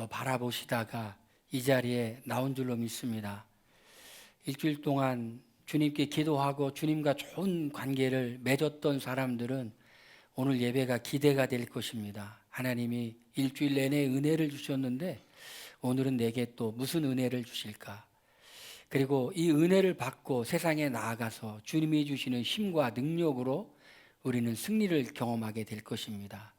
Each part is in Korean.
바라보시다가 이 자리에 나온 줄로 믿습니다. 일주일 동안 주님께 기도하고 주님과 좋은 관계를 맺었던 사람들은 오늘 예배가 기대가 될 것입니다. 하나님이 일주일 내내 은혜를 주셨는데 오늘은 내게 또 무슨 은혜를 주실까? 그리고 이 은혜를 받고 세상에 나아가서 주님이 주시는 힘과 능력으로 우리는 승리를 경험하게 될 것입니다.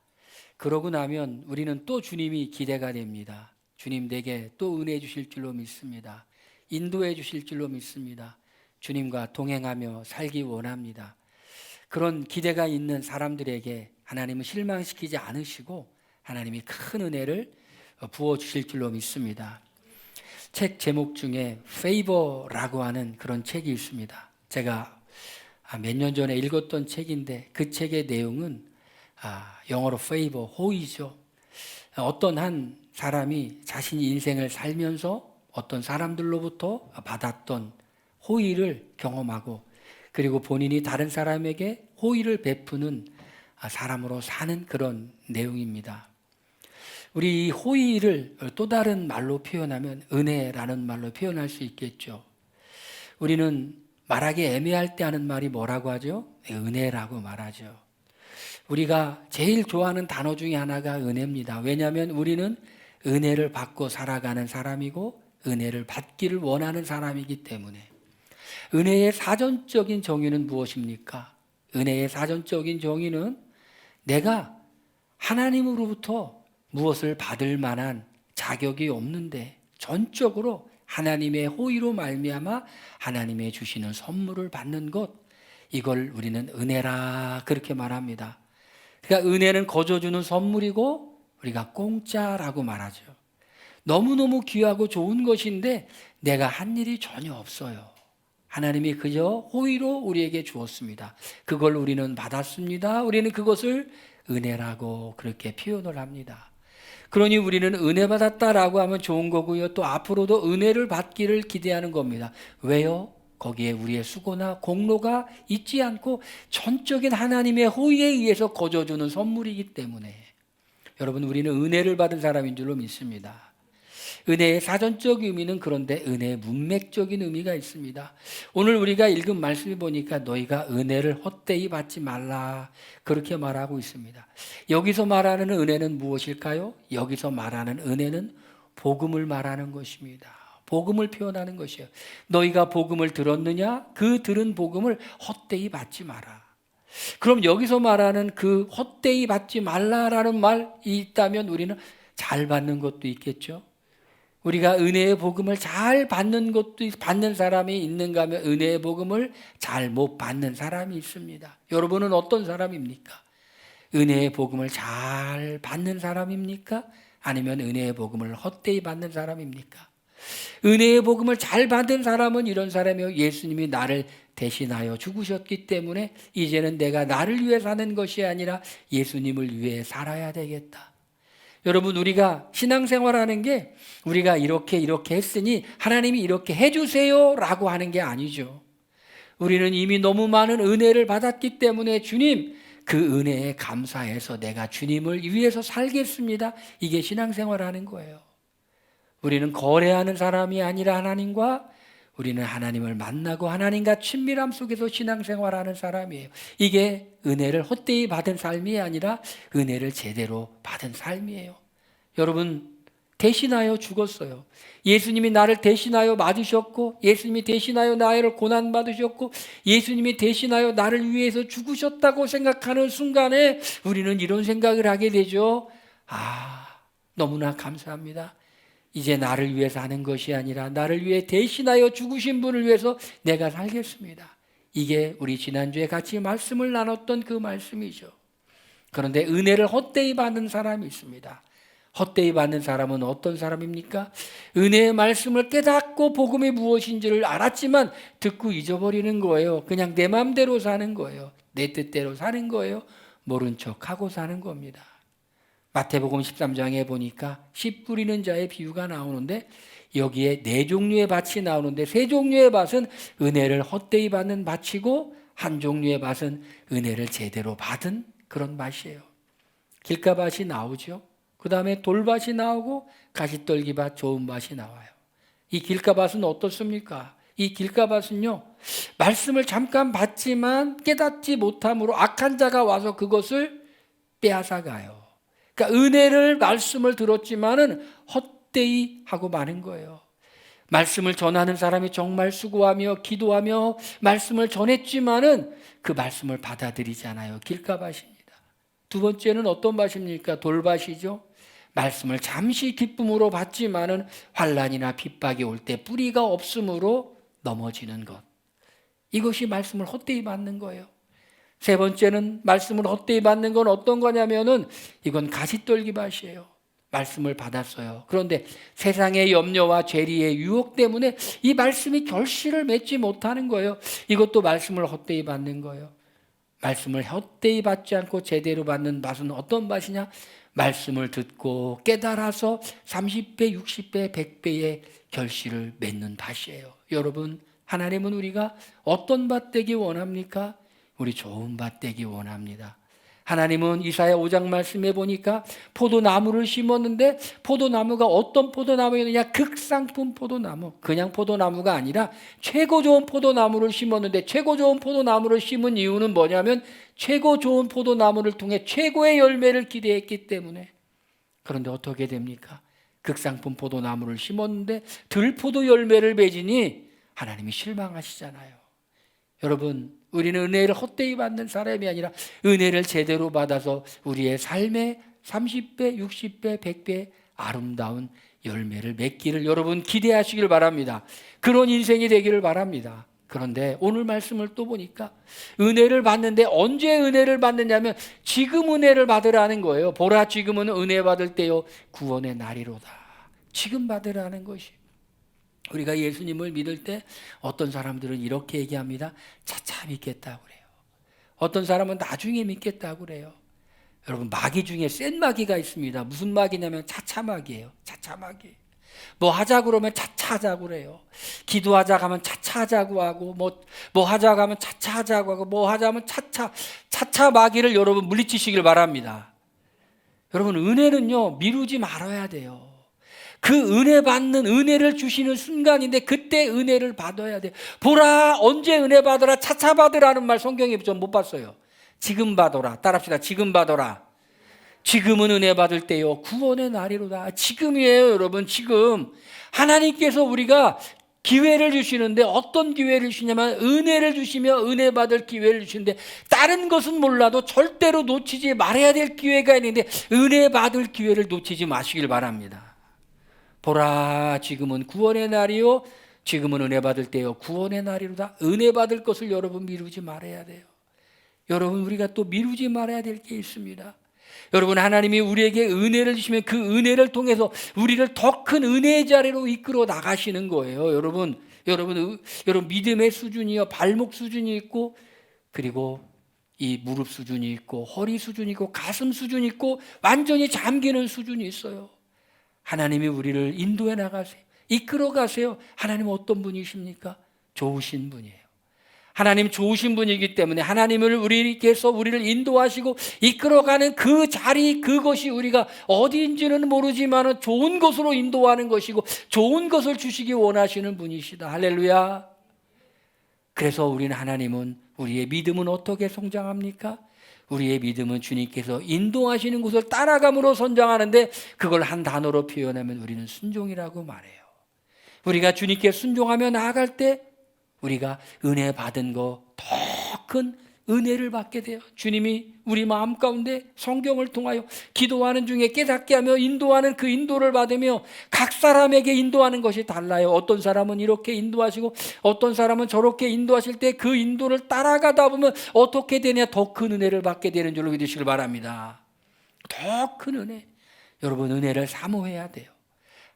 그러고 나면 우리는 또 주님이 기대가 됩니다. 주님 내게 또 은혜 주실 줄로 믿습니다. 인도해 주실 줄로 믿습니다. 주님과 동행하며 살기 원합니다. 그런 기대가 있는 사람들에게 하나님은 실망시키지 않으시고 하나님이 큰 은혜를 부어 주실 줄로 믿습니다. 책 제목 중에 Favor라고 하는 그런 책이 있습니다. 제가 몇 년 전에 읽었던 책인데 그 책의 내용은 영어로 favor, 호의죠. 어떤 한 사람이 자신이 인생을 살면서 어떤 사람들로부터 받았던 호의를 경험하고 그리고 본인이 다른 사람에게 호의를 베푸는 사람으로 사는 그런 내용입니다. 우리 이 호의를 또 다른 말로 표현하면 은혜라는 말로 표현할 수 있겠죠. 우리는 말하기 애매할 때 하는 말이 뭐라고 하죠? 은혜라고 말하죠. 우리가 제일 좋아하는 단어 중에 하나가 은혜입니다. 왜냐하면 우리는 은혜를 받고 살아가는 사람이고 은혜를 받기를 원하는 사람이기 때문에. 은혜의 사전적인 정의는 무엇입니까? 은혜의 사전적인 정의는 내가 하나님으로부터 무엇을 받을 만한 자격이 없는데 전적으로 하나님의 호의로 말미암아 하나님의 주시는 선물을 받는 것, 이걸 우리는 은혜라 그렇게 말합니다. 그러니까 은혜는 거저 주는 선물이고 우리가 공짜라고 말하죠. 너무너무 귀하고 좋은 것인데 내가 한 일이 전혀 없어요. 하나님이 그저 호의로 우리에게 주었습니다. 그걸 우리는 받았습니다. 우리는 그것을 은혜라고 그렇게 표현을 합니다. 그러니 우리는 은혜 받았다라고 하면 좋은 거고요. 또 앞으로도 은혜를 받기를 기대하는 겁니다. 왜요? 거기에 우리의 수고나 공로가 있지 않고 전적인 하나님의 호의에 의해서 거저주는 선물이기 때문에 여러분, 우리는 은혜를 받은 사람인 줄로 믿습니다. 은혜의 사전적 의미는 그런데 은혜의 문맥적인 의미가 있습니다. 오늘 우리가 읽은 말씀을 보니까 너희가 은혜를 헛되이 받지 말라 그렇게 말하고 있습니다. 여기서 말하는 은혜는 무엇일까요? 여기서 말하는 은혜는 복음을 말하는 것입니다. 복음을 표현하는 것이에요. 너희가 복음을 들었느냐? 그 들은 복음을 헛되이 받지 마라. 그럼 여기서 말하는 그 헛되이 받지 말라라는 말이 있다면 우리는 잘 받는 것도 있겠죠. 우리가 은혜의 복음을 잘 받는 것도 받는 사람이 있는가 하면 은혜의 복음을 잘 못 받는 사람이 있습니다. 여러분은 어떤 사람입니까? 은혜의 복음을 잘 받는 사람입니까? 아니면 은혜의 복음을 헛되이 받는 사람입니까? 은혜의 복음을 잘 받은 사람은 이런 사람이요. 예수님이 나를 대신하여 죽으셨기 때문에 이제는 내가 나를 위해 사는 것이 아니라 예수님을 위해 살아야 되겠다. 여러분, 우리가 신앙생활하는 게 우리가 이렇게 했으니 하나님이 이렇게 해주세요 라고 하는 게 아니죠. 우리는 이미 너무 많은 은혜를 받았기 때문에 주님, 그 은혜에 감사해서 내가 주님을 위해서 살겠습니다. 이게 신앙생활하는 거예요. 우리는 거래하는 사람이 아니라 하나님과 우리는 하나님을 만나고 하나님과 친밀함 속에서 신앙생활하는 사람이에요. 이게 은혜를 헛되이 받은 삶이 아니라 은혜를 제대로 받은 삶이에요. 여러분, 대신하여 죽었어요. 예수님이 나를 대신하여 맞으셨고 예수님이 대신하여 나를 고난받으셨고 예수님이 대신하여 나를 위해서 죽으셨다고 생각하는 순간에 우리는 이런 생각을 하게 되죠. 너무나 감사합니다. 이제 나를 위해서 하는 것이 아니라 나를 위해 대신하여 죽으신 분을 위해서 내가 살겠습니다. 이게 우리 지난주에 같이 말씀을 나눴던 그 말씀이죠. 그런데 은혜를 헛되이 받는 사람이 있습니다. 헛되이 받는 사람은 어떤 사람입니까? 은혜의 말씀을 깨닫고 복음이 무엇인지를 알았지만 듣고 잊어버리는 거예요. 그냥 내 마음대로 사는 거예요. 내 뜻대로 사는 거예요. 모른 척하고 사는 겁니다. 마태복음 13장에 보니까 씨 뿌리는 자의 비유가 나오는데 여기에 4종류의 밭이 나오는데 3종류의 밭은 은혜를 헛되이 받는 밭이고 한 종류의 밭은 은혜를 제대로 받은 그런 밭이에요. 길가밭이 나오죠. 그 다음에 돌밭이 나오고 가시떨기밭, 좋은 밭이 나와요. 이 길가밭은 어떻습니까? 이 길가밭은요, 말씀을 잠깐 받지만 깨닫지 못함으로 악한 자가 와서 그것을 빼앗아가요. 그러니까 은혜를, 말씀을 들었지만은 헛되이 하고 마는 거예요. 말씀을 전하는 사람이 정말 수고하며 기도하며 말씀을 전했지만은 그 말씀을 받아들이지 않아요. 길가밭입니다. 두 번째는 어떤 밭입니까? 돌밭이죠. 말씀을 잠시 기쁨으로 받지만은 환난이나 핍박이 올 때 뿌리가 없으므로 넘어지는 것. 이것이 말씀을 헛되이 받는 거예요. 세 번째는 말씀을 헛되이 받는 건 어떤 거냐면은 이건 가시떨기밭이에요. 말씀을 받았어요. 그런데 세상의 염려와 죄리의 유혹 때문에 이 말씀이 결실을 맺지 못하는 거예요. 이것도 말씀을 헛되이 받는 거예요. 말씀을 헛되이 받지 않고 제대로 받는 밭은 어떤 밭이냐? 말씀을 듣고 깨달아서 30배, 60배, 100배의 결실을 맺는 밭이에요. 여러분, 하나님은 우리가 어떤 밭 되기 원합니까? 우리 좋은 밭 되기 원합니다. 하나님은 이사야 5장 말씀해 보니까 포도나무를 심었는데 포도나무가 어떤 포도나무였느냐? 극상품 포도나무. 그냥 포도나무가 아니라 최고 좋은 포도나무를 심었는데 최고 좋은 포도나무를 심은 이유는 뭐냐면 최고 좋은 포도나무를 통해 최고의 열매를 기대했기 때문에. 그런데 어떻게 됩니까? 극상품 포도나무를 심었는데 들포도 열매를 맺으니 하나님이 실망하시잖아요. 여러분, 우리는 은혜를 헛되이 받는 사람이 아니라 은혜를 제대로 받아서 우리의 삶에 30배, 60배, 100배 아름다운 열매를 맺기를 여러분 기대하시길 바랍니다. 그런 인생이 되기를 바랍니다. 그런데 오늘 말씀을 또 보니까 은혜를 받는데 언제 은혜를 받느냐면 지금 은혜를 받으라는 거예요. 보라, 지금은 은혜 받을 때요 구원의 날이로다. 지금 받으라는 것이. 우리가 예수님을 믿을 때 어떤 사람들은 이렇게 얘기합니다. 차차 믿겠다고 그래요. 어떤 사람은 나중에 믿겠다고 그래요. 여러분, 마귀 중에 센 마귀가 있습니다. 무슨 마귀냐면 차차 마귀예요. 차차 마귀. 뭐 하자고 그러면 차차 하자고 그래요. 기도하자고 하면 차차 하자고 하고 뭐 하자고 하면 차차 하자고 하고 뭐 하자면 차차 마귀를 여러분 물리치시길 바랍니다. 여러분, 은혜는요 미루지 말아야 돼요. 그 은혜 받는, 은혜를 주시는 순간인데 그때 은혜를 받아야 돼요. 보라, 언제 은혜 받으라, 차차 받으라는 말 성경에 좀 못 봤어요. 지금 받아라. 따라합시다. 지금 받아라. 지금은 은혜 받을 때요 구원의 날이로다. 지금이에요. 여러분, 지금 하나님께서 우리가 기회를 주시는데 어떤 기회를 주시냐면 은혜를 주시며 은혜 받을 기회를 주시는데 다른 것은 몰라도 절대로 놓치지 말아야 될 기회가 있는데 은혜 받을 기회를 놓치지 마시길 바랍니다. 보라, 지금은 구원의 날이요 지금은 은혜 받을 때요 구원의 날이로다. 은혜 받을 것을 여러분 미루지 말아야 돼요. 여러분, 우리가 또 미루지 말아야 될 게 있습니다. 여러분, 하나님이 우리에게 은혜를 주시면 그 은혜를 통해서 우리를 더 큰 은혜의 자리로 이끌어 나가시는 거예요. 여러분 믿음의 수준이요 발목 수준이 있고 그리고 이 무릎 수준이 있고 허리 수준이 있고 가슴 수준이 있고 완전히 잠기는 수준이 있어요. 하나님이 우리를 인도해 나가세요. 이끌어 가세요. 하나님은 어떤 분이십니까? 좋으신 분이에요. 하나님 좋으신 분이기 때문에 하나님을 우리께서 우리를 인도하시고 이끌어가는 그 자리, 그것이 우리가 어디인지는 모르지만 좋은 것으로 인도하는 것이고 좋은 것을 주시기 원하시는 분이시다. 할렐루야. 그래서 우리는 하나님은 우리의 믿음은 어떻게 성장합니까? 우리의 믿음은 주님께서 인도하시는 곳을 따라감으로 성장하는데 그걸 한 단어로 표현하면 우리는 순종이라고 말해요. 우리가 주님께 순종하며 나아갈 때 우리가 은혜 받은 거 더 큰 은혜를 받게 돼요. 주님이 우리 마음 가운데 성경을 통하여 기도하는 중에 깨닫게 하며 인도하는 그 인도를 받으며 각 사람에게 인도하는 것이 달라요. 어떤 사람은 이렇게 인도하시고 어떤 사람은 저렇게 인도하실 때 그 인도를 따라가다 보면 어떻게 되냐? 더 큰 은혜를 받게 되는 줄로 믿으시길 바랍니다. 더 큰 은혜. 여러분, 은혜를 사모해야 돼요.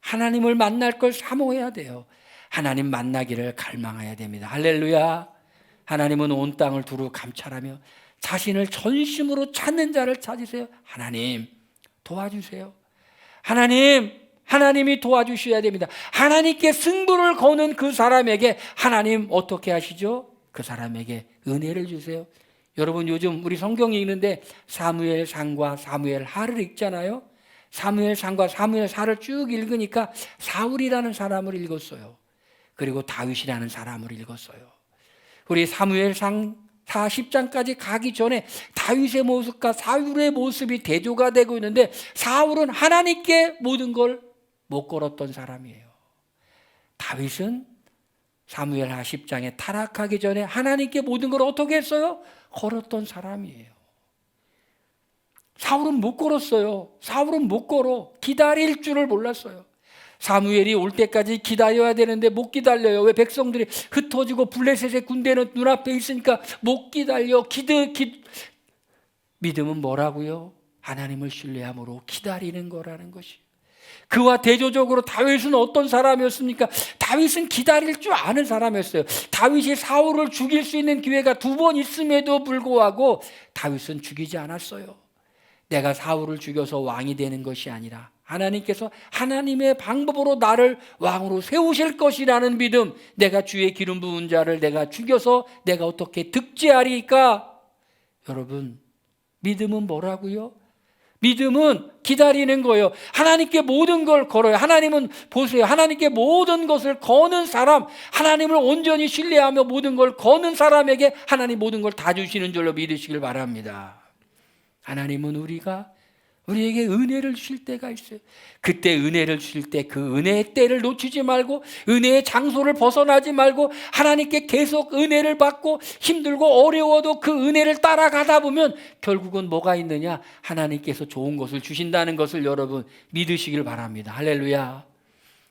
하나님을 만날 걸 사모해야 돼요. 하나님 만나기를 갈망해야 됩니다. 할렐루야. 하나님은 온 땅을 두루 감찰하며 자신을 전심으로 찾는 자를 찾으세요. 하나님 도와주세요. 하나님이 도와주셔야 됩니다. 하나님께 승부를 거는 그 사람에게 하나님 어떻게 하시죠? 그 사람에게 은혜를 주세요. 여러분, 요즘 우리 성경이 있는데 사무엘상과 사무엘하를 읽잖아요. 사무엘상과 사무엘사를 쭉 읽으니까 사울이라는 사람을 읽었어요. 그리고 다윗이라는 사람을 읽었어요. 우리 사무엘상 40장까지 가기 전에 다윗의 모습과 사울의 모습이 대조가 되고 있는데, 사울은 하나님께 모든 걸 못 걸었던 사람이에요. 다윗은 사무엘하 10장에 타락하기 전에 하나님께 모든 걸 어떻게 했어요? 걸었던 사람이에요. 사울은 못 걸었어요. 사울은 못 걸어. 기다릴 줄을 몰랐어요. 사무엘이 올 때까지 기다려야 되는데 못 기다려요. 왜? 백성들이 흩어지고 블레셋의 군대는 눈앞에 있으니까 못 기다려. 믿음은 뭐라고요? 하나님을 신뢰함으로 기다리는 거라는 것이. 그와 대조적으로 다윗은 어떤 사람이었습니까? 다윗은 기다릴 줄 아는 사람이었어요. 다윗이 사울을 죽일 수 있는 기회가 2번 있음에도 불구하고 다윗은 죽이지 않았어요. 내가 사울을 죽여서 왕이 되는 것이 아니라 하나님께서 하나님의 방법으로 나를 왕으로 세우실 것이라는 믿음, 내가 주의 기름 부은 자를 내가 죽여서 내가 어떻게 득지하리까? 여러분, 믿음은 뭐라고요? 믿음은 기다리는 거예요. 하나님께 모든 걸 걸어요. 하나님은 보세요. 하나님께 모든 것을 거는 사람, 하나님을 온전히 신뢰하며 모든 걸 거는 사람에게 하나님 모든 걸 다 주시는 줄로 믿으시길 바랍니다. 하나님은 우리에게 은혜를 주실 때가 있어요. 그때 은혜를 주실 때 그 은혜의 때를 놓치지 말고, 은혜의 장소를 벗어나지 말고 하나님께 계속 은혜를 받고, 힘들고 어려워도 그 은혜를 따라가다 보면 결국은 뭐가 있느냐? 하나님께서 좋은 것을 주신다는 것을 여러분 믿으시길 바랍니다. 할렐루야.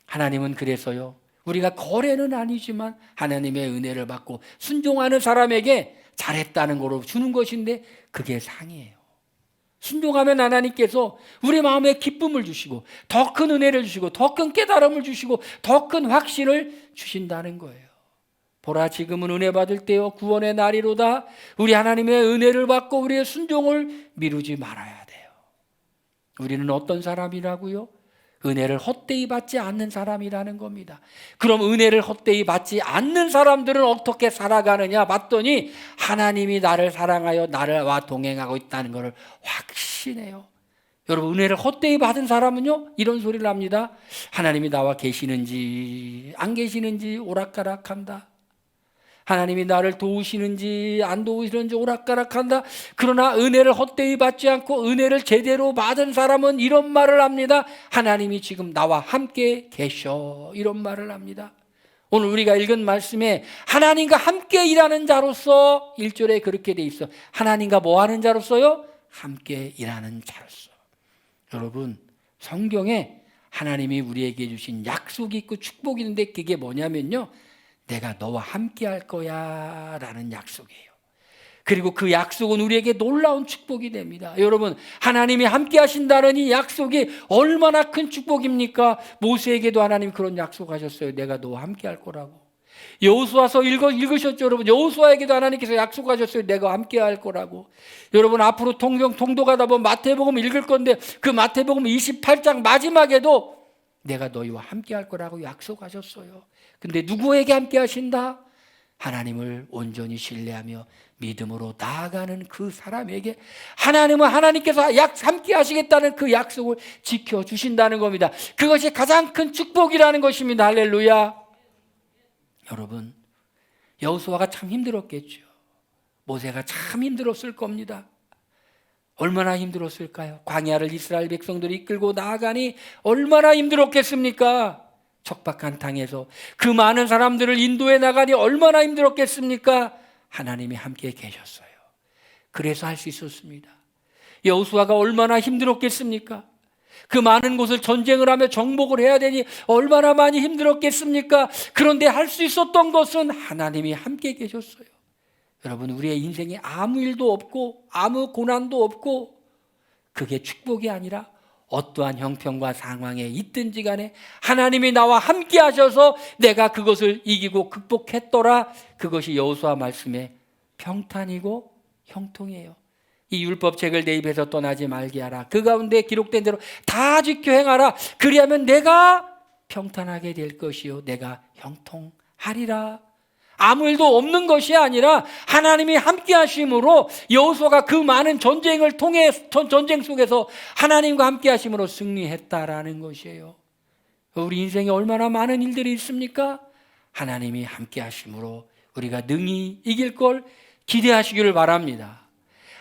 하나님은 그래서요, 우리가 거래는 아니지만 하나님의 은혜를 받고 순종하는 사람에게 잘했다는 거로 주는 것인데, 그게 상이에요. 순종하면 하나님께서 우리 마음에 기쁨을 주시고 더 큰 은혜를 주시고 더 큰 깨달음을 주시고 더 큰 확신을 주신다는 거예요. 보라, 지금은 은혜 받을 때요 구원의 날이로다. 우리 하나님의 은혜를 받고 우리의 순종을 미루지 말아야 돼요. 우리는 어떤 사람이라고요? 은혜를 헛되이 받지 않는 사람이라는 겁니다. 그럼 은혜를 헛되이 받지 않는 사람들은 어떻게 살아가느냐 봤더니, 하나님이 나를 사랑하여 나와 동행하고 있다는 것을 확신해요. 여러분, 은혜를 헛되이 받은 사람은요 이런 소리를 합니다. 하나님이 나와 계시는지 안 계시는지 오락가락한다. 하나님이 나를 도우시는지 안 도우시는지 오락가락한다. 그러나 은혜를 헛되이 받지 않고 은혜를 제대로 받은 사람은 이런 말을 합니다. 하나님이 지금 나와 함께 계셔. 이런 말을 합니다. 오늘 우리가 읽은 말씀에 하나님과 함께 일하는 자로서 1절에 그렇게 돼 있어. 하나님과 뭐 하는 자로서요? 함께 일하는 자로서. 여러분, 성경에 하나님이 우리에게 주신 약속이 있고 축복이 있는데, 그게 뭐냐면요, 내가 너와 함께 할 거야 라는 약속이에요. 그리고 그 약속은 우리에게 놀라운 축복이 됩니다. 여러분, 하나님이 함께 하신다는 이 약속이 얼마나 큰 축복입니까? 모세에게도 하나님이 그런 약속하셨어요. 내가 너와 함께 할 거라고. 여호수아서 읽으셨죠, 여러분? 여호수아에게도 하나님께서 약속하셨어요. 내가 함께 할 거라고. 여러분, 앞으로 통도가다 보면 마태복음 읽을 건데, 그 마태복음 28장 마지막에도 내가 너희와 함께 할 거라고 약속하셨어요. 근데 누구에게 함께 하신다? 하나님을 온전히 신뢰하며 믿음으로 나아가는 그 사람에게 하나님은 하나님께서 함께 하시겠다는 그 약속을 지켜주신다는 겁니다. 그것이 가장 큰 축복이라는 것입니다. 할렐루야. 여러분, 여호수아가 참 힘들었겠죠. 모세가 참 힘들었을 겁니다. 얼마나 힘들었을까요? 광야를 이스라엘 백성들이 이끌고 나아가니 얼마나 힘들었겠습니까? 척박한 땅에서 그 많은 사람들을 인도해 나가니 얼마나 힘들었겠습니까? 하나님이 함께 계셨어요. 그래서 할 수 있었습니다. 여호수아가 얼마나 힘들었겠습니까? 그 많은 곳을 전쟁을 하며 정복을 해야 되니 얼마나 많이 힘들었겠습니까? 그런데 할 수 있었던 것은 하나님이 함께 계셨어요. 여러분, 우리의 인생에 아무 일도 없고 아무 고난도 없고 그게 축복이 아니라 어떠한 형편과 상황에 있든지 간에 하나님이 나와 함께 하셔서 내가 그것을 이기고 극복했더라. 그것이 여호수아 말씀의 평탄이고 형통이에요. 이 율법책을 내 입에서 떠나지 말게 하라. 그 가운데 기록된 대로 다 지켜 행하라. 그리하면 내가 평탄하게 될 것이요 내가 형통하리라. 아무 일도 없는 것이 아니라 하나님이 함께 하심으로 여호수아가 그 많은 전쟁을 통해 전쟁 속에서 하나님과 함께 하심으로 승리했다라는 것이에요. 우리 인생에 얼마나 많은 일들이 있습니까? 하나님이 함께 하심으로 우리가 능히 이길 걸 기대하시기를 바랍니다.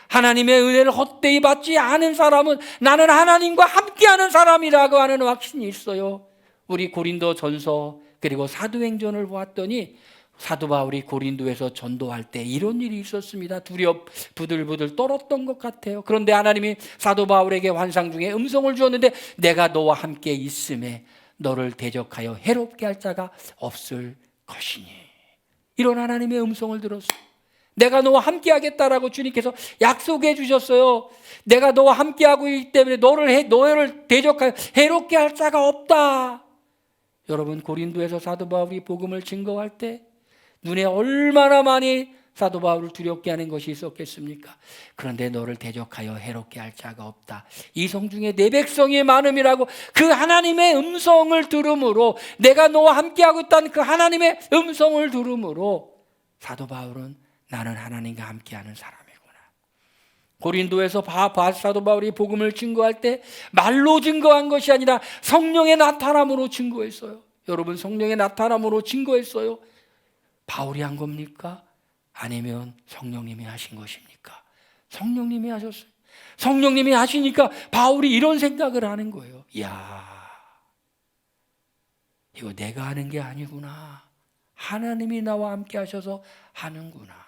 하나님의 은혜를 헛되이 받지 않은 사람은 나는 하나님과 함께하는 사람이라고 하는 확신이 있어요. 우리 고린도전서 그리고 사도행전을 보았더니 사도 바울이 고린도에서 전도할 때 이런 일이 있었습니다. 두렵 부들부들 떨었던 것 같아요. 그런데 하나님이 사도 바울에게 환상 중에 음성을 주었는데 내가 너와 함께 있음에 너를 대적하여 해롭게 할 자가 없을 것이니. 이런 하나님의 음성을 들었어요. 내가 너와 함께 하겠다라고 주님께서 약속해 주셨어요. 내가 너와 함께 하고 있기 때문에 너를 대적하여 해롭게 할 자가 없다. 여러분, 고린도에서 사도 바울이 복음을 증거할 때 눈에 얼마나 많이 사도 바울을 두렵게 하는 것이 있었겠습니까? 그런데 너를 대적하여 해롭게 할 자가 없다. 이성 중에 내 백성이 많음이라고 그 하나님의 음성을 들음으로, 내가 너와 함께하고 있다는 그 하나님의 음성을 들음으로 사도 바울은 나는 하나님과 함께하는 사람이구나. 고린도에서 사도 바울이 복음을 증거할 때 말로 증거한 것이 아니라 성령의 나타남으로 증거했어요. 여러분, 성령의 나타남으로 증거했어요. 바울이 한 겁니까? 아니면 성령님이 하신 것입니까? 성령님이 하셨어요. 성령님이 하시니까 바울이 이런 생각을 하는 거예요. 이야, 이거 내가 하는 게 아니구나. 하나님이 나와 함께 하셔서 하는구나.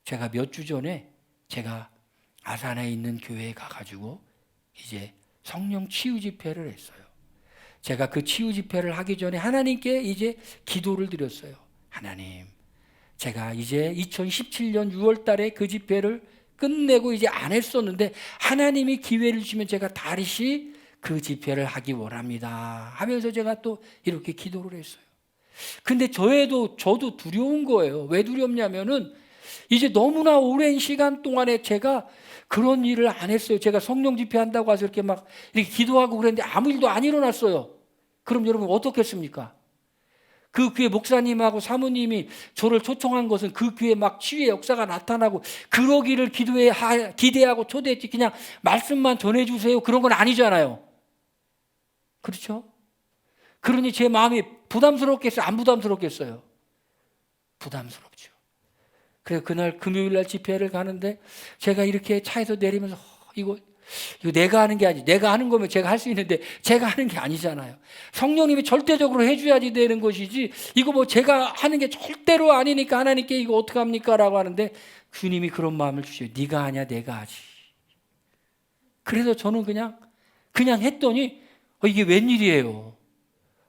제가 몇 주 전에 제가 아산에 있는 교회에 가가지고 이제 성령 치유 집회를 했어요. 제가 그 치유 집회를 하기 전에 하나님께 이제 기도를 드렸어요. 하나님, 제가 이제 2017년 6월 달에 그 집회를 끝내고 이제 안 했었는데 하나님이 기회를 주시면 제가 다시 그 집회를 하기 원합니다 하면서 제가 또 이렇게 기도를 했어요. 근데 저도 두려운 거예요. 왜 두렵냐면은 이제 너무나 오랜 시간 동안에 제가 그런 일을 안 했어요. 제가 성령 집회 한다고 해서 이렇게 막 이렇게 기도하고 그랬는데 아무 일도 안 일어났어요. 그럼 여러분 어떻겠습니까? 그 교회 목사님하고 사모님이 저를 초청한 것은 그 교회 막 치유의 역사가 나타나고 그러기를 기대하고 초대했지, 그냥 말씀만 전해주세요 그런 건 아니잖아요. 그렇죠? 그러니 제 마음이 부담스럽겠어요? 안 부담스럽겠어요? 부담스럽죠. 그래서 그날 금요일날 집회를 가는데 제가 이렇게 차에서 내리면서 이거 내가 하는 게 아니지. 내가 하는 거면 제가 할 수 있는데 제가 하는 게 아니잖아요. 성령님이 절대적으로 해줘야지 되는 것이지 이거 뭐 제가 하는 게 절대로 아니니까 하나님께 이거 어떡합니까? 라고 하는데 주님이 그런 마음을 주셔요. 네가 하냐 내가 하지. 그래서 저는 그냥 했더니 이게 웬일이에요.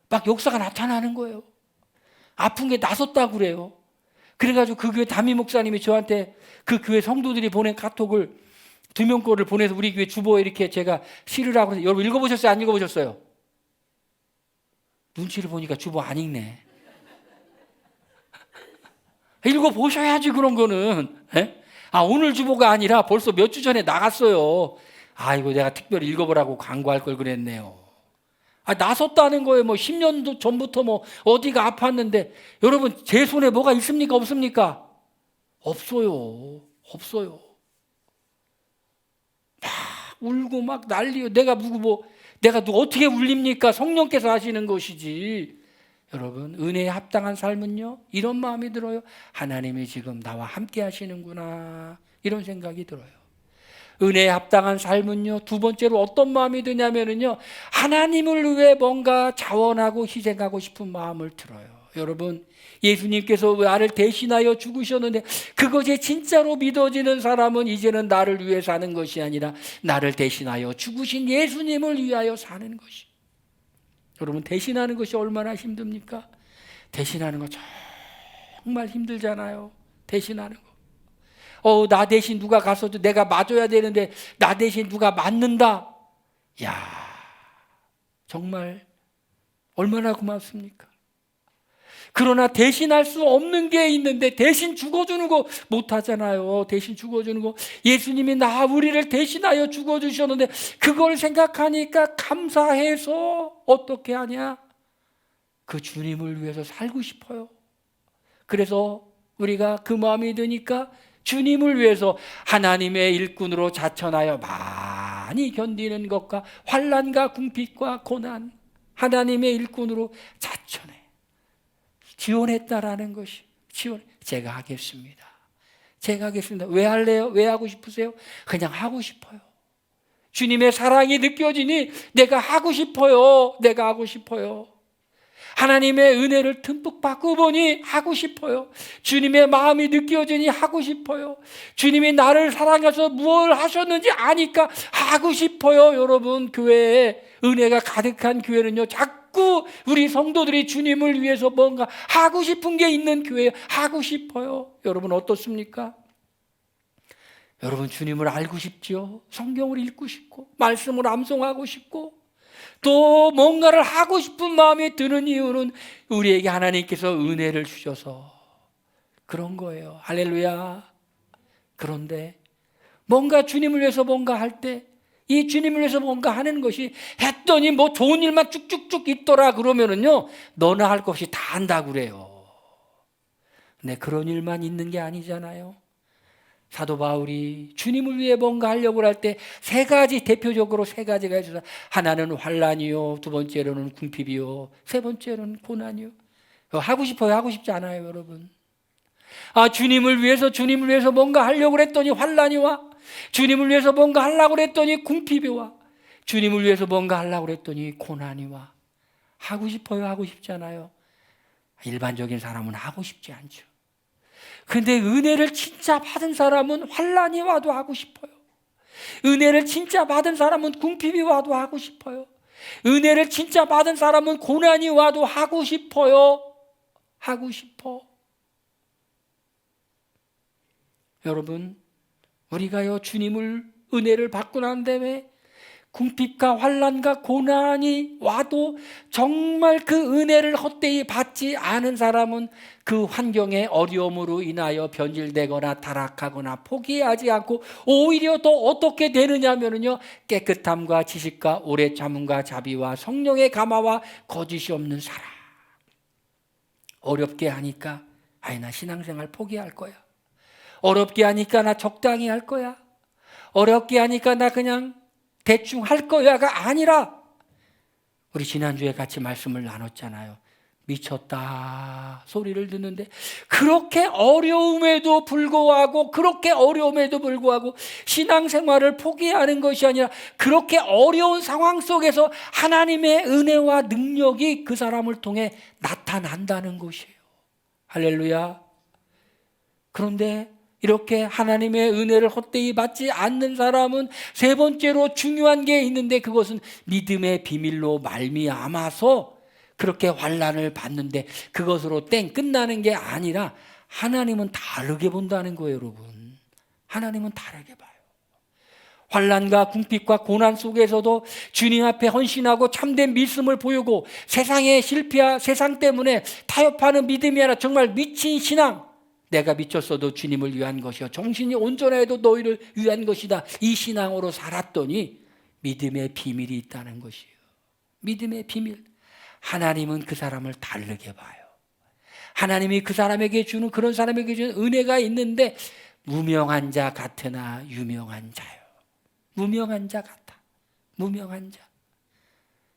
막 역사가 나타나는 거예요. 아픈 게 나섰다고 그래요. 그래가지고 그 교회 담임 목사님이 저한테 그 교회 성도들이 보낸 카톡을 2명 거를 보내서 우리 교회 주보에 이렇게 제가 실으라고 해서, 여러분 읽어보셨어요? 안 읽어보셨어요? 눈치를 보니까 주보 안 읽네. 읽어보셔야지 그런 거는. 에? 오늘 주보가 아니라 벌써 몇 주 전에 나갔어요. 이거 내가 특별히 읽어보라고 광고할 걸 그랬네요. 나섰다는 거예요. 뭐 10년 전부터 뭐 어디가 아팠는데, 여러분 제 손에 뭐가 있습니까? 없습니까? 없어요. 막 울고 막 난리요. 내가 누구 어떻게 울립니까? 성령께서 하시는 것이지. 여러분, 은혜에 합당한 삶은요, 이런 마음이 들어요. 하나님이 지금 나와 함께 하시는구나, 이런 생각이 들어요. 은혜에 합당한 삶은요, 두 번째로 어떤 마음이 드냐면요, 하나님을 위해 뭔가 자원하고 희생하고 싶은 마음을 들어요. 여러분, 예수님께서 나를 대신하여 죽으셨는데 그것이 진짜로 믿어지는 사람은 이제는 나를 위해 사는 것이 아니라 나를 대신하여 죽으신 예수님을 위하여 사는 것이. 여러분, 대신하는 것이 얼마나 힘듭니까? 대신하는 거 정말 힘들잖아요. 대신하는 거. 나 대신 누가 가서도 내가 맞아야 되는데 나 대신 누가 맞는다. 야, 정말 얼마나 고맙습니까? 그러나 대신할 수 없는 게 있는데 대신 죽어주는 거 못하잖아요. 대신 죽어주는 거, 예수님이 우리를 대신하여 죽어주셨는데 그걸 생각하니까 감사해서 어떻게 하냐? 그 주님을 위해서 살고 싶어요. 그래서 우리가 그 마음이 드니까 주님을 위해서 하나님의 일꾼으로 자천하여 많이 견디는 것과 환난과 궁핍과 고난, 하나님의 일꾼으로 자천해 지원했다라는 것이 제가 하겠습니다. 제가 하겠습니다. 왜 할래요? 왜 하고 싶으세요? 그냥 하고 싶어요. 주님의 사랑이 느껴지니 내가 하고 싶어요. 내가 하고 싶어요. 하나님의 은혜를 듬뿍 받고 보니 하고 싶어요. 주님의 마음이 느껴지니 하고 싶어요. 주님이 나를 사랑해서 무엇을 하셨는지 아니까 하고 싶어요. 여러분, 교회에 은혜가 가득한 교회는요, 자꾸 우리 성도들이 주님을 위해서 뭔가 하고 싶은 게 있는 교회에 하고 싶어요. 여러분 어떻습니까? 여러분 주님을 알고 싶지요? 성경을 읽고 싶고 말씀을 암송하고 싶고 또 뭔가를 하고 싶은 마음이 드는 이유는 우리에게 하나님께서 은혜를 주셔서 그런 거예요. 할렐루야. 그런데 뭔가 주님을 위해서 뭔가 할 때 이 주님을 위해서 뭔가 하는 것이 했더니 뭐 좋은 일만 쭉쭉쭉 있더라 그러면은요, 너나 할 것 없이 다 한다고 그래요. 근데 그런 일만 있는 게 아니잖아요. 사도 바울이 주님을 위해 뭔가 하려고 할 때 세 가지, 대표적으로 세 가지가 있어서 하나는 환난이요, 두 번째로는 궁핍이요, 세 번째로는 고난이요. 하고 싶어요? 하고 싶지 않아요, 여러분? 주님을 위해서 뭔가 하려고 했더니 환난이 와. 주님을 위해서 뭔가 하려고 했더니 궁핍이 와. 주님을 위해서 뭔가 하려고 했더니 고난이 와. 하고 싶어요? 하고 싶지 않아요? 일반적인 사람은 하고 싶지 않죠. 근데 은혜를 진짜 받은 사람은 환난이 와도 하고 싶어요. 은혜를 진짜 받은 사람은 궁핍이 와도 하고 싶어요. 은혜를 진짜 받은 사람은 고난이 와도 하고 싶어요. 하고 싶어. 여러분, 우리가요 주님을 은혜를 받고 난 다음에 궁핍과 환난과 고난이 와도 정말 그 은혜를 헛되이 받지 않은 사람은 그 환경의 어려움으로 인하여 변질되거나 타락하거나 포기하지 않고 오히려 더 어떻게 되느냐면요, 깨끗함과 지식과 오래 참음과 자비와 성령의 감화와 거짓이 없는 사람. 어렵게 하니까 나 신앙생활 포기할 거야. 어렵게 하니까 나 적당히 할 거야. 어렵게 하니까 나 그냥 대충 할 거야가 아니라, 우리 지난주에 같이 말씀을 나눴잖아요. 미쳤다 소리를 듣는데 그렇게 어려움에도 불구하고 신앙생활을 포기하는 것이 아니라 그렇게 어려운 상황 속에서 하나님의 은혜와 능력이 그 사람을 통해 나타난다는 것이에요. 할렐루야. 그런데 이렇게 하나님의 은혜를 헛되이 받지 않는 사람은 세 번째로 중요한 게 있는데, 그것은 믿음의 비밀로 말미암아서 그렇게 환난을 받는데 그것으로 끝나는 게 아니라 하나님은 다르게 본다는 거예요. 여러분, 하나님은 다르게 봐요. 환난과 궁핍과 고난 속에서도 주님 앞에 헌신하고 참된 믿음을 보이고 세상의 실패와 세상 때문에 타협하는 믿음이 아니라 정말 미친 신앙, 내가 미쳤어도 주님을 위한 것이요 정신이 온전해도 너희를 위한 것이다, 이 신앙으로 살았더니 믿음의 비밀이 있다는 것이에요. 믿음의 비밀. 하나님은 그 사람을 다르게 봐요. 하나님이 그 사람에게 주는, 그런 사람에게 주는 은혜가 있는데 무명한 자 같으나 유명한 자요. 무명한 자 같아. 무명한 자.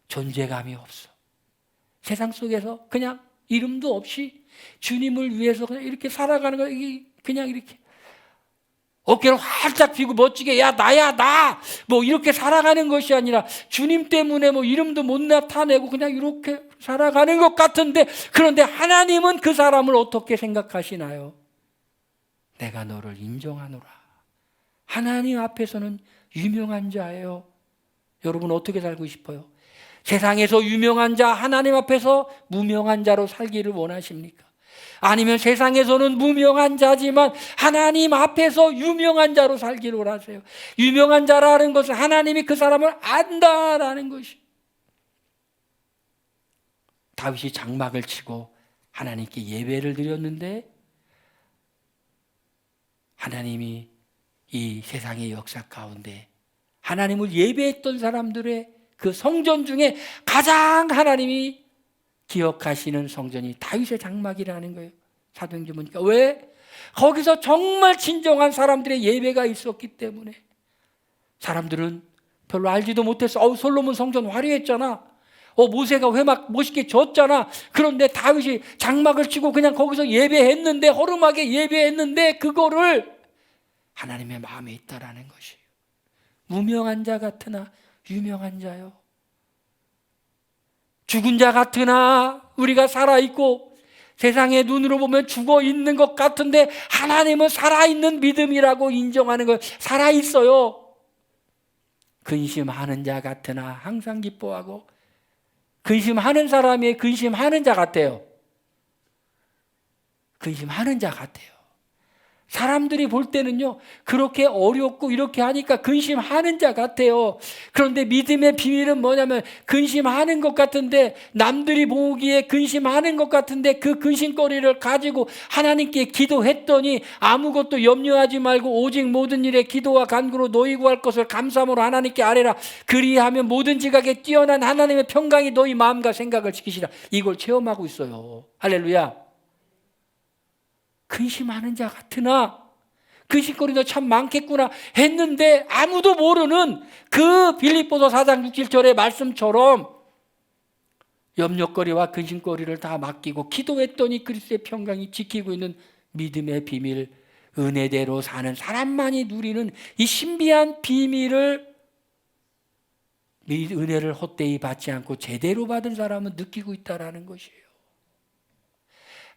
존재감이 없어. 세상 속에서 그냥 이름도 없이 주님을 위해서 그냥 이렇게 살아가는 거, 그냥 이렇게 어깨를 활짝 펴고 멋지게 나야 나 뭐 이렇게 살아가는 것이 아니라 주님 때문에 뭐 이름도 못 나타내고 그냥 이렇게 살아가는 것 같은데, 그런데 하나님은 그 사람을 어떻게 생각하시나요? 내가 너를 인정하노라. 하나님 앞에서는 유명한 자예요. 여러분 어떻게 살고 싶어요? 세상에서 유명한 자, 하나님 앞에서 무명한 자로 살기를 원하십니까? 아니면 세상에서는 무명한 자지만 하나님 앞에서 유명한 자로 살기를 원하세요? 유명한 자라는 것은 하나님이 그 사람을 안다라는 것이. 다윗이 장막을 치고 하나님께 예배를 드렸는데 하나님이 이 세상의 역사 가운데 하나님을 예배했던 사람들의 그 성전 중에 가장 하나님이 기억하시는 성전이 다윗의 장막이라는 거예요. 사도행전 보니까. 왜? 거기서 정말 진정한 사람들의 예배가 있었기 때문에. 사람들은 별로 알지도 못했어. 솔로몬 성전 화려했잖아. 모세가 회막 멋있게 졌잖아. 그런데 다윗이 장막을 치고 그냥 거기서 예배했는데, 허름하게 예배했는데, 그거를 하나님의 마음에 있다라는 것이에요. 무명한 자 같으나 유명한 자요. 죽은 자 같으나 우리가 살아있고, 세상의 눈으로 보면 죽어 있는 것 같은데 하나님은 살아있는 믿음이라고 인정하는 거예요. 살아있어요. 근심하는 자 같으나 항상 기뻐하고, 근심하는 사람이 근심하는 자 같아요. 근심하는 자 같아요. 사람들이 볼 때는요, 그렇게 어렵고 이렇게 하니까 근심하는 자 같아요. 그런데 믿음의 비밀은 뭐냐면, 근심하는 것 같은데, 남들이 보기에 근심하는 것 같은데, 그 근심거리를 가지고 하나님께 기도했더니 아무것도 염려하지 말고 오직 모든 일에 기도와 간구로 너희 구할 것을 감사함으로 하나님께 아뢰라. 그리하면 모든 지각에 뛰어난 하나님의 평강이 너희 마음과 생각을 지키시라. 이걸 체험하고 있어요. 할렐루야. 근심하는 자 같으나, 근심거리도 참 많겠구나 했는데 아무도 모르는 그 빌립보서 4장 6, 7절의 말씀처럼 염려거리와 근심거리를 다 맡기고 기도했더니 그리스도의 평강이 지키고 있는 믿음의 비밀, 은혜대로 사는 사람만이 누리는 이 신비한 비밀을, 은혜를 헛되이 받지 않고 제대로 받은 사람은 느끼고 있다는 것이에요.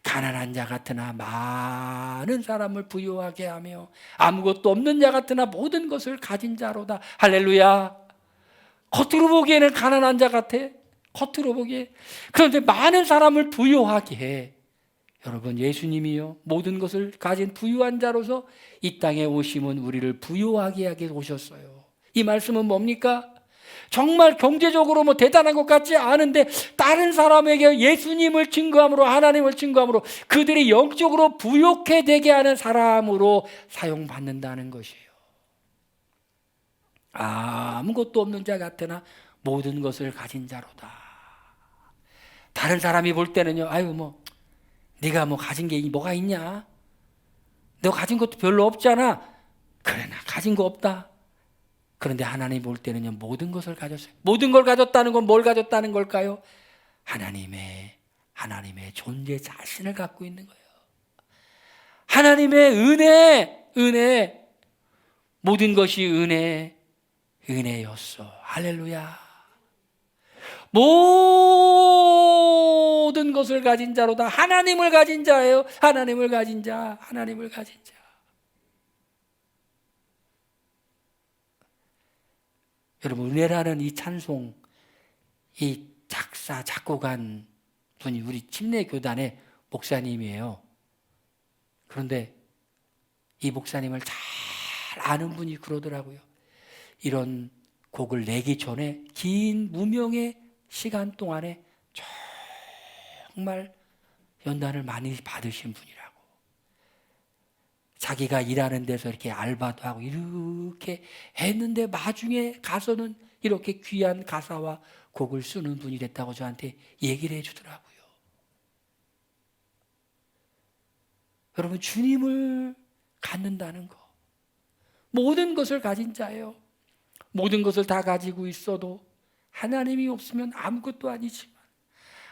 가난한 자 같으나 많은 사람을 부유하게 하며, 아무것도 없는 자 같으나 모든 것을 가진 자로다. 할렐루야. 겉으로 보기에는 가난한 자 같아. 겉으로 보기에. 그런데 많은 사람을 부유하게 해. 여러분, 예수님이요, 모든 것을 가진 부유한 자로서 이 땅에 오심은 우리를 부유하게 하게 오셨어요. 이 말씀은 뭡니까? 정말 경제적으로 대단한 것 같지 않은데 다른 사람에게 예수님을 증거함으로, 하나님을 증거함으로 그들이 영적으로 부욕해 되게 하는 사람으로 사용받는다는 것이에요. 아무것도 없는 자 같으나 모든 것을 가진 자로다. 다른 사람이 볼 때는요, 네가 가진 게 뭐가 있냐? 너 가진 것도 별로 없잖아. 그래, 나 가진 거 없다. 그런데 하나님 볼 때는요, 모든 것을 가졌어요. 모든 걸 가졌다는 건 뭘 가졌다는 걸까요? 하나님의 존재 자신을 갖고 있는 거예요. 하나님의 은혜. 모든 것이 은혜였어. 할렐루야. 모든 것을 가진 자로다. 하나님을 가진 자예요. 하나님을 가진 자. 여러분, 은혜라는 이 찬송, 이 작곡한 분이 우리 침례교단의 목사님이에요. 그런데 이 목사님을 잘 아는 분이 그러더라고요. 이런 곡을 내기 전에 긴 무명의 시간 동안에 정말 연단을 많이 받으신 분이라고. 자기가 일하는 데서 이렇게 알바도 하고 이렇게 했는데 마중에 가서는 이렇게 귀한 가사와 곡을 쓰는 분이 됐다고 저한테 얘기를 해주더라고요. 여러분, 주님을 갖는다는 거, 모든 것을 가진 자예요. 모든 것을 다 가지고 있어도 하나님이 없으면 아무것도 아니지만,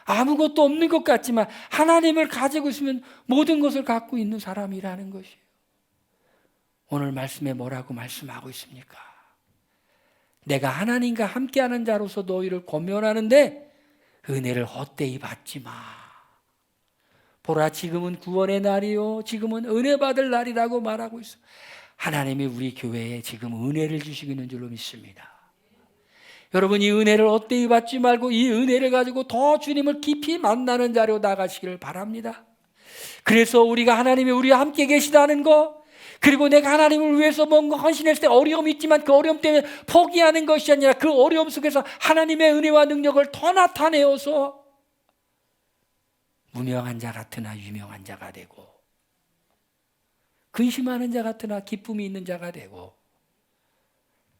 아무것도 없는 것 같지만 하나님을 가지고 있으면 모든 것을 갖고 있는 사람이라는 것이에요. 오늘 말씀에 뭐라고 말씀하고 있습니까? 내가 하나님과 함께하는 자로서 너희를 권면하는데 은혜를 헛되이 받지 마. 보라, 지금은 구원의 날이요, 지금은 은혜 받을 날이라고 말하고 있어. 하나님이 우리 교회에 지금 은혜를 주시고 있는 줄로 믿습니다. 여러분, 이 은혜를 헛되이 받지 말고 이 은혜를 가지고 더 주님을 깊이 만나는 자로 나가시기를 바랍니다. 그래서 우리가 하나님이 우리와 함께 계시다는 거, 그리고 내가 하나님을 위해서 뭔가 헌신했을 때 어려움이 있지만 그 어려움 때문에 포기하는 것이 아니라 그 어려움 속에서 하나님의 은혜와 능력을 더 나타내어서 무명한 자 같으나 유명한 자가 되고, 근심하는 자 같으나 기쁨이 있는 자가 되고,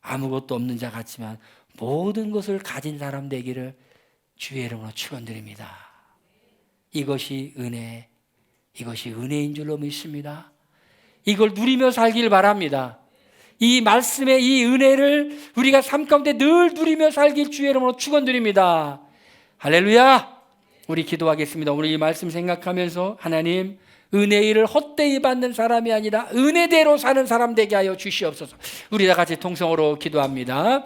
아무것도 없는 자 같지만 모든 것을 가진 사람 되기를 주의 이름으로 축원드립니다. 이것이 이것이 은혜인 줄로 믿습니다. 이걸 누리며 살길 바랍니다. 이 말씀의 이 은혜를 우리가 삶 가운데 늘 누리며 살길 주의 이름으로 축원드립니다. 할렐루야. 우리 기도하겠습니다. 오늘 이 말씀 생각하면서 하나님, 은혜의 일을 헛되이 받는 사람이 아니라 은혜대로 사는 사람 되게 하여 주시옵소서. 우리 다 같이 통성으로 기도합니다.